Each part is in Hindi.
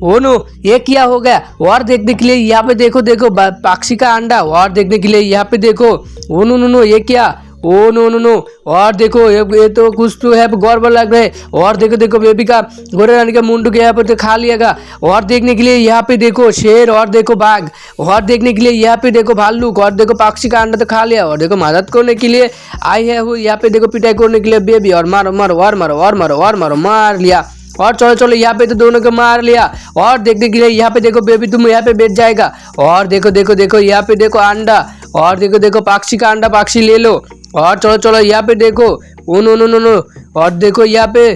ओ नो, ये क्या हो गया? और देखने के लिए यहाँ पे देखो देखो पक्षी का अंडा। और देखने के लिए यहाँ पे देखो। ओ नो नो नो, ये क्या? Oh no no no. और देखो ये तो कुछ तो है, गड़बड़ लग रहा है। और देखो देखो बेबी का गोरे रानी का मुंडू के यहाँ पर तो खा लिएगा। और देखने के लिए यहाँ पे देखो शेर। और देखो बाघ। और देखने के लिए यहाँ पे देखो भालू। और देखो पक्षी का अंडा तो खा लिया। और देखो मदद करने के लिए आई है वो यहाँ पे देखो पिटाई करने के लिए बेबी। और मारो मारो और मारो और मारो और मारो, मार लिया। और चलो चलो यहाँ पे तो दोनों को मार लिया। और देखने के लिए यहाँ पे देखो बेबी तुम यहाँ पे बैठ जाएगा। और देखो देखो देखो यहाँ पे देखो अंडा। और देखो देखो पक्षी का अंडा, पक्षी ले लो। और चलो चलो यहाँ पे देखो। Oh no no no no. और देखो यहाँ पे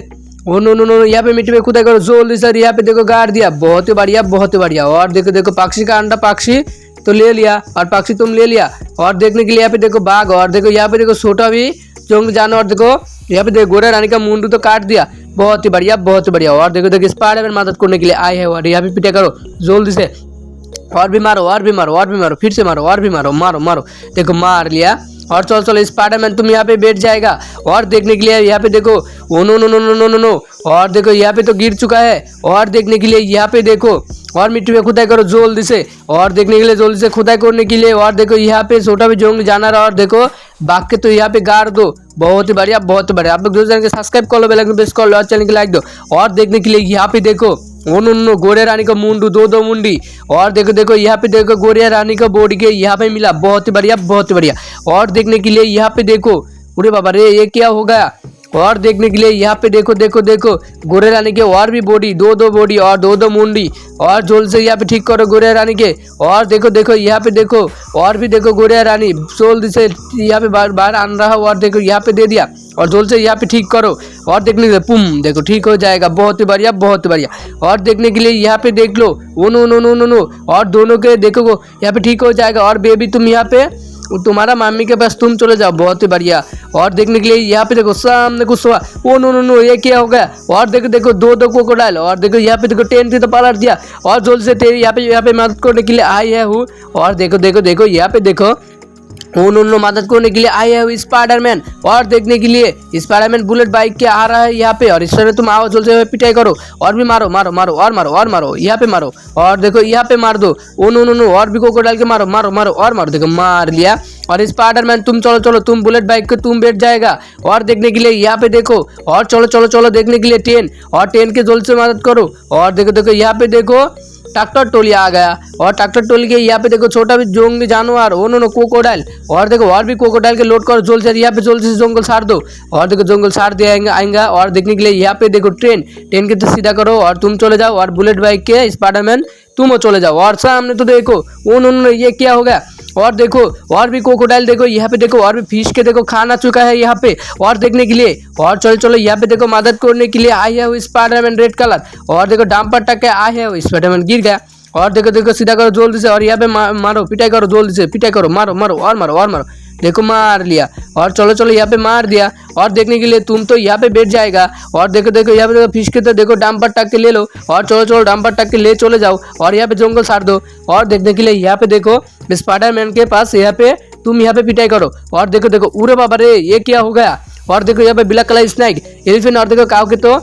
ओ नो नो नो, यहाँ पे मिट्टी में खुदाई करो जल्दी सर। यहाँ पे देखो गाड़ दिया, बहुत ही बढ़िया बहुत ही बढ़िया। और देखो देखो पक्षी का अंडा, पक्षी तो ले लिया और पक्षी तुम ले लिया। और देखने के लिए यहाँ पे देखो बाघ। और देखो यहाँ पे देखो छोटा भी जंगली जानवर। देखो यहाँ पे देखो गोरा रानी का मुंडू तो काट दिया, बहुत ही बढ़िया बहुत ही बढ़िया। और देखो देखो स्पाइडरमैन मदद करने के लिए आए हैं। और यहाँ पे पिटाई करो जल्दी से। और भी मारो और भी मारो और भी मारो, फिर से मारो और भी मारो, मारो मारो। देखो मार लिया। और चलो चलो स्पाइडरमैन तुम यहाँ पे बैठ जाएगा। और देखने के लिए यहाँ पे देखो। Oh no no no no no no no. और देखो यहाँ पे तो गिर चुका है। और देखने के लिए यहाँ पे देखो। और मिट्टी में खुदाई करो जल्दी से। और देखने के लिए जल्दी से खुदाई करने के लिए। और देखो यहाँ पे छोटा भी जंगली जानवर। और देखो बाघ के तो यहाँ पे गाड़ दो, बहुत ही बढ़िया बहुत ही बढ़िया। आप लोग जो चैनल के सब्सक्राइब कर लो, बेल आइकन प्रेस कर लो और चैनल को लाइक दो। और देखने के लिए यहाँ पे देखो ओ नो नो, गोरे रानी का मुंडू, दो दो मुंडी। और देखो देखो यहाँ पे देखो गोरे रानी का बॉडी के यहाँ पे मिला, बहुत ही बढ़िया बहुत ही बढ़िया। और देखने के लिए यहाँ पे देखो। अरे बाबा रे, ये क्या हो गया? और देखने के लिए यहाँ पे देखो देखो देखो गोरे रानी के और भी बॉडी, दो दो बॉडी और दो दो मुंडी। और जोल से यहाँ पे ठीक करो गोरे रानी के। और देखो देखो यहाँ पे देखो और भी देखो गोरे रानी जोल से यहाँ पे बाहर आन रहा। और देखो यहाँ पे दे दिया। और जोल से यहाँ पे ठीक करो। और देखने के लिए पुम, देखो ठीक हो जाएगा, बहुत ही बढ़िया बहुत ही बढ़िया। और देखने के लिए यहाँ पे देख लो। Oh no no no no no. और दोनों के देखो यहाँ पे ठीक हो जाएगा। और बेबी तुम यहाँ पे तुम्हारा मामी के पास तुम चले जाओ, बहुत ही बढ़िया। और देखने के लिए यहाँ पे देखो सामने कुछ हुआ। ओ नो नो नो, ये क्या हो गया? और देखो देखो दो दो क्रोकोडाइल। और देखो यहाँ पे देखो टेन तो पालट दिया। और जोल से तेरी यहाँ पे मदद करने के लिए आई है हूँ। और देखो देखो देखो यहाँ पे देखो उन मदद करने के लिए आए हैं स्पाइडरमैन। और देखने के लिए स्पाइडरमैन बुलेट बाइक के आ रहा है यहाँ पे। और इस तरह तुम आओ जल्दी से पिटाई करो। और भी मारो मारो मारो और मारो और मारो, यहाँ पे मारो। और देखो यहाँ पे मार दो। ओ नो नो नो, और भी क्रोकोडाइल के मारो मारो मारो और मारो। देखो मार लिया। और स्पाइडरमैन तुम चलो चलो, तुम बुलेट बाइक के तुम बैठ जाएगा। और देखने के लिए यहाँ पे देखो। और चलो चलो चलो देखने के लिए टेन। और टेन के जल्द से मदद करो। और देखो देखो यहाँ पे देखो ट्रैक्टर टोली आ गया। और ट्रैक्टर टोली के यहाँ पे देखो छोटा भी जंगली जानवर, ओ नो नो क्रोकोडाइल। और देखो और भी क्रोकोडाइल के लोड करो जोल से, यहाँ पे जोल से जंगल सार दो। और देखो जंगल सार दिया आएगा। और देखने के लिए यहाँ पे देखो ट्रेन, ट्रेन के तो सीधा करो और तुम चले जाओ। और बुलेट बाइक के स्पाइडरमैन तुम चले जाओ। और सामने तो देखो ओ नो नो, ये क्या हो गया? और देखो और भी क्रोकोडाइल देखो यहाँ पे देखो। और भी फिश के देखो खाना चुका है यहाँ पे। और देखने के लिए और चलो चलो यहाँ पे देखो मदद करने के लिए आए है स्पाइडरमैन रेड कलर। और देखो डंपर टक के आए है स्पाइडरमैन, गिर गया। और देखो देखो सीधा करो जल्दी से। और यहाँ पे मारो पिटाई करो जल्दी से, पिटाई करो, मारो मारो और मारो और मारो। देखो मार लिया। और चलो चलो यहाँ पे मार दिया। और देखने के लिए तुम तो यहाँ पे बैठ जाएगा। और देखो देखो यहाँ पे देखो फिश के तो देखो डंपर टक के ले लो। और चलो चलो डंपर टक के ले चले जाओ। और यहाँ पे जंगल सार दो। और देखने के लिए यहाँ पे देखो स्पाइडरमैन के पास यहाँ पे तुम यहाँ पे पिटाई करो। और देखो देखो उरे बाबा रे, ये क्या हो गया? और देखो यहाँ पे ब्लैक कलर स्नैक एलिफेंट। और देखो काऊ के तो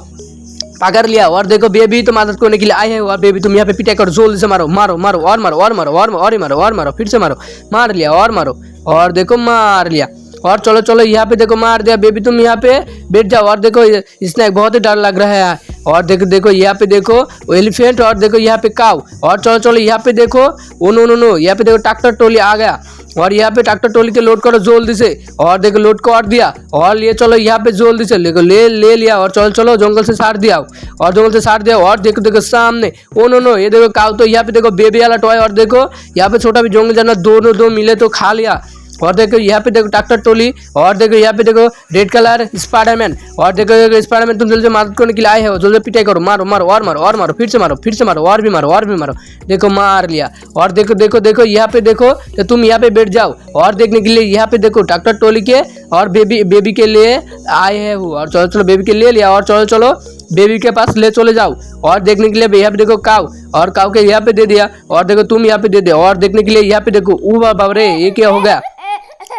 पकड़ लिया। और देखो बेबी तो मदद करने के लिए आए हैं। और बेबी तुम यहाँ पे पिटाई करो जल्दी से, मारो मारो मारो और मारो और मारो और ही मारो और मारो, फिर से मारो, मार लिया और मारो। और देखो मार लिया। और चलो चलो यहाँ पे देखो मार दिया। बेबी तुम यहाँ पे बैठ जाओ। और देखो स्नैक बहुत ही डर लग रहा है। और देखो देखो यहाँ पे देखो एलिफेंट। और देखो यहाँ पे काऊ। और चलो चलो यहाँ पे देखो ओ नो नो नो, यहाँ पे देखो ट्रैक्टर टोली आ गया। और यहाँ पे ट्रैक्टर टोली के लोड करो जल्दी से। और देखो लोड कर दिया। और ये चलो यहाँ पे जल्दी से ले लिया। और चलो चलो जंगल से सार दिया। और जंगल से सार दिया। और देखो देखो सामने ओ नो नो, ये देखो काऊ तो यहाँ पे देखो बेबी वाला टॉय। और देखो यहाँ पे छोटा भी जंगल जानवर, दोनों दो मिले तो खा लिया। और देखो यहाँ पे देखो ट्रैक्टर टोली। और देखो यहाँ पे देखो रेड कलर स्पाइडरमैन। और देखो स्पाइडरमैन तुम जल्दी मदद करने के लिए आए हो, जल्दी पिटाई करो, मारो मारो और मारो और मारो, फिर से मारो फिर से मारो और भी मारो और भी मारो। देखो मार लिया। और देखो देखो देखो यहाँ पे देखो तो तुम यहाँ पे बैठ जाओ। और देखने के लिए यहाँ पे देखो ट्रैक्टर टोली के और बेबी के लिए आए हैं वो। और चलो चलो बेबी के ले लिया। और चलो चलो बेबी के पास ले चले जाओ। और देखने के लिए यहाँ पे देखो काऊ। और काऊ के यहाँ पे दे दिया। और देखो तुम यहाँ पे दे दिया। और देखने के लिए यहाँ पे देखो बाबा रे, ये क्या हो गया?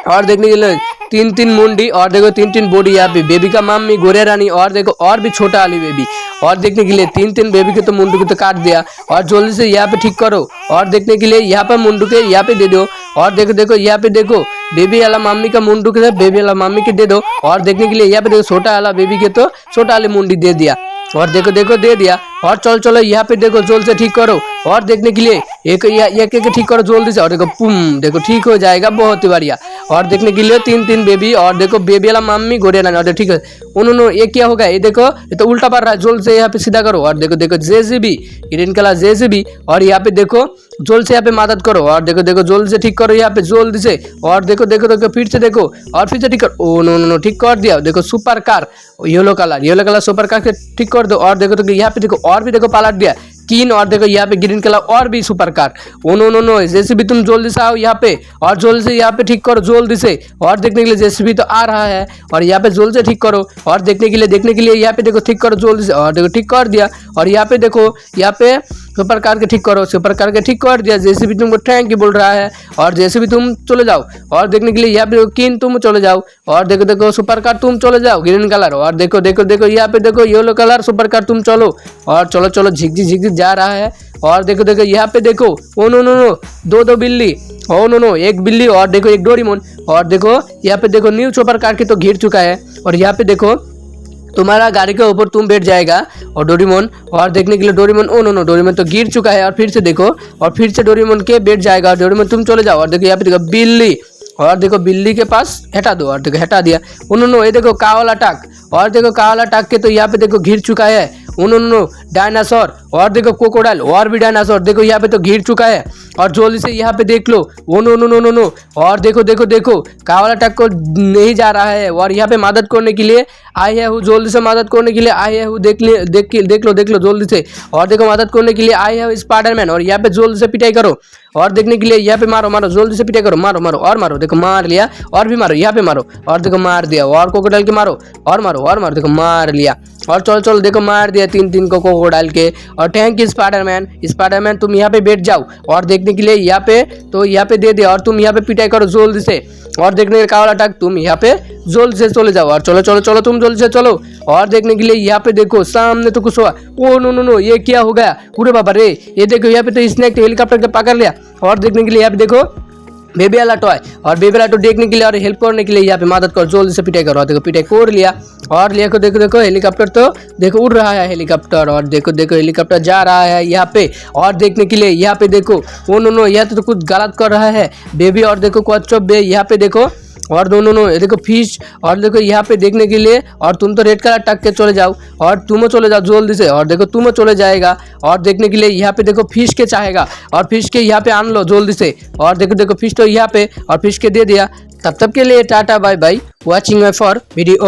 और देखने के लिए 3 मुंडी और देखो 3 बॉडी यहाँ पे बेबी का मम्मी गोरिया रानी और देखो और भी छोटा वाली बेबी और देखने के लिए 3 बेबी के तो मुंडू को तो काट दिया और जल्दी से यहाँ पे ठीक करो और देखने के लिए यहाँ पे मुंडू के यहाँ पे दे दो और देखो देखो यहाँ पे देखो बेबी वाला मम्मी का मुंडू के बेबी वाला मम्मी के दे दो और देखने के लिए यहाँ पे देखो छोटा वाला बेबी के तो छोटा वाली मुंडी दे दिया और देखो देखो दे दिया और चलो चलो यहाँ पे देखो जोल से ठीक करो और देखने के लिए एक ठीक करो जल्दी से और देखो पुम देखो ठीक हो जाएगा बहुत ही बढ़िया और देखने के लिए 3 बेबी और देखो बेबी वाला मम्मी गोरिया रानी और ठीक है उन्होंने ये क्या होगा ये देखो ये तो उल्टा पड़ रहा है जोल से यहाँ पे सीधा करो और देखो देखो जेसीबी ग्रीन कलर जेसीबी और यहाँ पे देखो जोल से यहाँ पे मदद करो और देखो देखो जोल से ठीक करो यहाँ पे जल्दी से और देखो देखो देखो फिर से देखो और फिर से ठीक करो ओ नो ठीक कर दिया देखो super car yellow colour super car के ठीक कर दो और देखो तो यहाँ पे देखो और भी देखो पलट दिया किन और देखो यहाँ पे ग्रीन कलर और भी सुपर कार ओ नो जैसे भी तुम जल्दी से आओ यहाँ पे और जल्दी से यहाँ पे ठीक करो जल्दी से और देखने के लिए जैसे भी तो आ रहा है और यहाँ पे जल्दी से ठीक करो और देखने के लिए यहाँ पे देखो ठीक करो जल्दी से और देखो ठीक कर दिया और यहाँ पे देखो यहाँ पे सुपर कार के ठीक करो सुपर कार के ठीक कर दिया जैसे भी तुमको थैंक यू बोल रहा है और जैसे भी तुम चले जाओ और देखने के लिए यहाँ पे किन तुम चले जाओ और देखो देखो सुपर कार तुम चले जाओ ग्रीन कलर और देखो देखो देखो यहाँ पे देखो येलो कलर सुपर कार तुम चलो और चलो चलो झिक जा रहा है और देखो देखो यहाँ पे देखो ओ नो दो बिल्ली ओ नो एक बिल्ली और देखो एक डोरेमोन और देखो यहाँ पे देखो न्यू सुपर कार के तो घिर चुका है और यहाँ पे देखो तुम्हारा गाड़ी के ऊपर तुम बैठ जाएगा और डोरेमोन और देखने के लिए डोरेमोन ओ नो डोरेमोन तो गिर चुका है और फिर से देखो और फिर से डोरेमोन के बैठ जाएगा और डोरेमोन तुम चले जाओ और देखो यहाँ पे देखो बिल्ली और देखो बिल्ली के पास हटा दो और देखो हटा दिया उन्होंने ये देखो कावाला टाक और देखो कावाला टाक के तो यहाँ पे देखो घिर चुका है उन्होंने डायनासोर और देखो कोकोडाइल और भी डायनासोर देखो यहाँ पे तो घिर चुका है और जल्दी से यहाँ पे देख लो ओ नो और देखो देखो देखो कावाला टाक को नहीं जा रहा है और यहाँ पे मदद करने के लिए आए है हूँ जल्दी से मदद करने के लिए आए है हूँ देख लो जल्दी से और देखो मदद करने के लिए आए है स्पाइडरमैन और यहाँ पे जल्दी से पिटाई करो और देखने के लिए यहाँ पे मारो जल्दी से पिटाई करो मारो देखो मार लिया और भी मारो यहाँ पे मारो और देखो मार दिया और कोकोडाइल के मारो और मारो देखो मार लिया और चलो देखो मार दिया 3 को कोकोडाइल के और थैंक यू स्पाइडरमैन तुम यहाँ पे बैठ जाओ और देखने के लिए यहाँ पे दे दिया और तुम यहाँ पे पिटाई करो जल्दी से और देखने के कावाला टाक तुम यहाँ पे जल्दी से चले जाओ और चलो तुम जल्दी से चलो और देखने के लिए यहाँ पे देखो सामने तो कुछ हुआ ओ नो ये क्या हो गया पूरे बाबा रे ये देखो यहाँ पे तो स्नेक हेलीकॉप्टर के पकड़ लिया और देखने के लिए यहाँ पे देखो बेबी वाला टॉय और बेबी वाला टॉय देखने के लिए और हेल्प करने के लिए यहाँ पे मदद करो जल्दी से पिटाई करो देखो पिटाई कर लिया और देखो हेलीकॉप्टर तो देखो उड़ रहा है हेलीकॉप्टर और देखो हेलीकॉप्टर जा रहा है यहाँ पे और देखने के लिए यहाँ पे देखो ओ नो यहाँ तो कुछ गलत कर रहा है बेबी और देखो कच्छप यहाँ पे देखो और दोनों देखो फिश और देखो यहाँ पे देखने के लिए और तुम तो रेड कलर टक के चले जाओ और तुम चले जाओ जल्दी से और देखो तुम चले जाएगा और देखने के लिए यहाँ पे देखो फिश के चाहेगा और फिश के यहाँ पे आन लो जल्दी से और देखो फिश तो यहाँ पे और फिश के दे दिया तब के लिए tata bye bye watching my for video.